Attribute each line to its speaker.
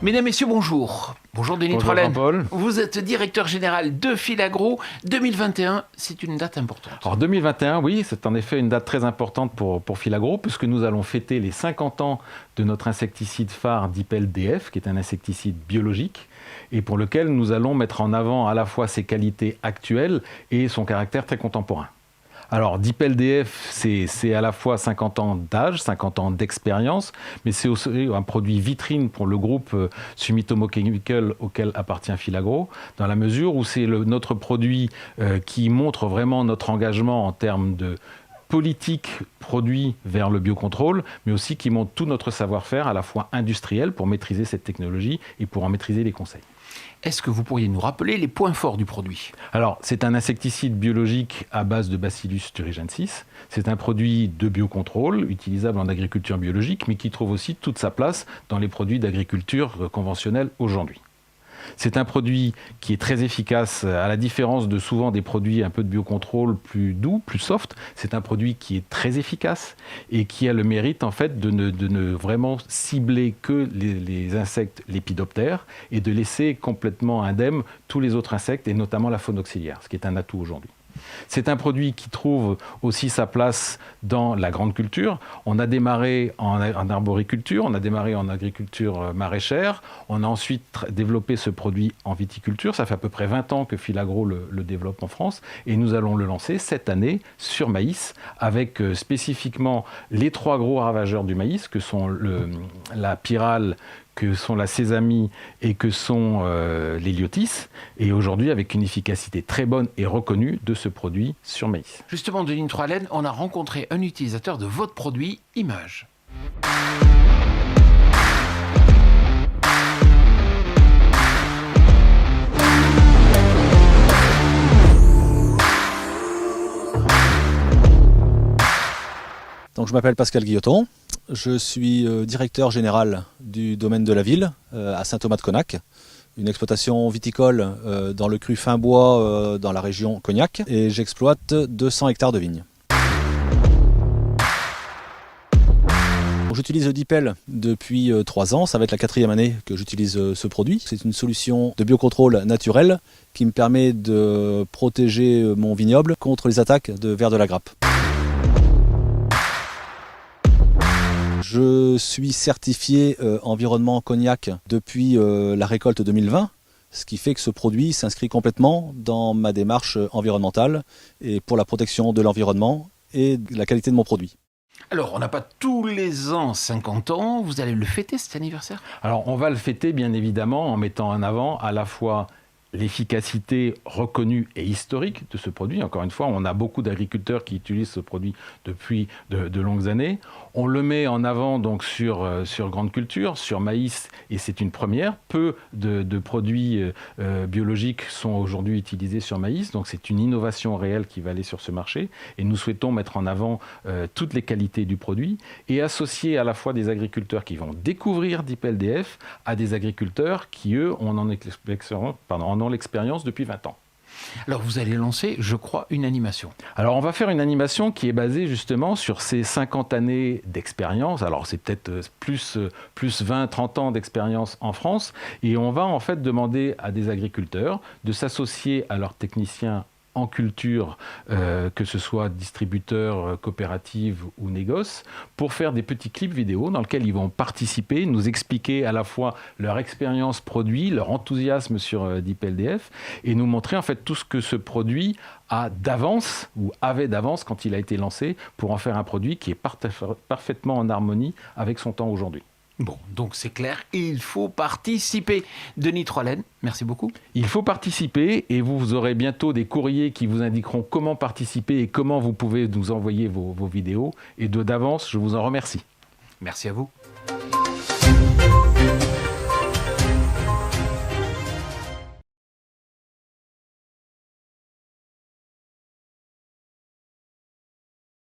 Speaker 1: Mesdames, Messieurs, bonjour. Bonjour Denis
Speaker 2: Bonjour
Speaker 1: Trollens.
Speaker 2: Jean-Paul.
Speaker 1: Vous êtes directeur général de Filagro. 2021, c'est une date importante.
Speaker 2: Alors 2021, oui, c'est en effet une date très importante pour Filagro, puisque nous allons fêter les 50 ans de notre insecticide phare Dipel DF, qui est un insecticide biologique, et pour lequel nous allons mettre en avant à la fois ses qualités actuelles et son caractère très contemporain. Alors, Dipel DF, c'est à la fois 50 ans d'âge, 50 ans d'expérience, mais c'est aussi un produit vitrine pour le groupe Sumitomo Chemical auquel appartient Filagro, dans la mesure où c'est notre produit qui montre vraiment notre engagement en termes de politique produit vers le biocontrôle, mais aussi qui montre tout notre savoir-faire à la fois industriel pour maîtriser cette technologie et pour en maîtriser les conseils.
Speaker 1: Est-ce que vous pourriez nous rappeler les points forts du produit ?
Speaker 2: Alors, c'est un insecticide biologique à base de Bacillus thuringiensis. C'est un produit de biocontrôle utilisable en agriculture biologique, mais qui trouve aussi toute sa place dans les produits d'agriculture conventionnelle aujourd'hui. C'est un produit qui est très efficace, à la différence de souvent des produits un peu de biocontrôle plus doux, plus soft. C'est un produit qui est très efficace et qui a le mérite en fait de ne vraiment cibler que les insectes lépidoptères et de laisser complètement indemne tous les autres insectes et notamment la faune auxiliaire, ce qui est un atout aujourd'hui. C'est un produit qui trouve aussi sa place dans la grande culture. On a démarré en arboriculture, on a démarré en agriculture maraîchère, on a ensuite développé ce produit en viticulture. Ça fait à peu près 20 ans que Filagro le développe en France et nous allons le lancer cette année sur maïs avec spécifiquement les 3 gros ravageurs du maïs que sont la pyrale, que sont la sésamie et que sont l'héliotis, et aujourd'hui avec une efficacité très bonne et reconnue de ce produit sur maïs.
Speaker 1: Justement, Denis Trollens, on a rencontré un utilisateur de votre produit, Image.
Speaker 3: Donc, je m'appelle Pascal Guilloton, je suis directeur général du domaine de la ville à Saint-Thomas-de-Conac, une exploitation viticole dans le cru fin bois dans la région Cognac, et j'exploite 200 hectares de vignes. J'utilise Dipel depuis 3 ans, ça va être la 4e année que j'utilise ce produit. C'est une solution de biocontrôle naturel qui me permet de protéger mon vignoble contre les attaques de vers de la grappe. Je suis certifié environnement Cognac depuis la récolte 2020, ce qui fait que ce produit s'inscrit complètement dans ma démarche environnementale et pour la protection de l'environnement et de la qualité de mon produit.
Speaker 1: Alors, on n'a pas tous les ans 50 ans, vous allez le fêter cet anniversaire ?
Speaker 2: Alors, on va le fêter bien évidemment en mettant en avant à la fois l'efficacité reconnue et historique de ce produit. Encore une fois, on a beaucoup d'agriculteurs qui utilisent ce produit depuis de longues années. On le met en avant donc sur grande culture, sur maïs, et c'est une première. Peu de produits biologiques sont aujourd'hui utilisés sur maïs, donc c'est une innovation réelle qui va aller sur ce marché. Et nous souhaitons mettre en avant toutes les qualités du produit et associer à la fois des agriculteurs qui vont découvrir Dipel DF à des agriculteurs qui, eux, en ont l'expérience depuis 20 ans.
Speaker 1: Alors vous allez lancer, je crois, une animation.
Speaker 2: Alors on va faire une animation qui est basée justement sur ces 50 années d'expérience. Alors c'est peut-être plus 20-30 ans d'expérience en France. Et on va en fait demander à des agriculteurs de s'associer à leurs techniciens en culture, que ce soit distributeurs, coopératives ou négoces, pour faire des petits clips vidéo dans lesquels ils vont participer, nous expliquer à la fois leur expérience produit, leur enthousiasme sur Dipel DF, et nous montrer en fait tout ce que ce produit a d'avance ou avait d'avance quand il a été lancé, pour en faire un produit qui est parfaitement en harmonie avec son temps aujourd'hui.
Speaker 1: Bon, donc c'est clair, il faut participer. Denis Trollens, merci beaucoup.
Speaker 2: Il faut participer et vous aurez bientôt des courriers qui vous indiqueront comment participer et comment vous pouvez nous envoyer vos vidéos. Et d'avance, je vous en remercie.
Speaker 1: Merci à vous.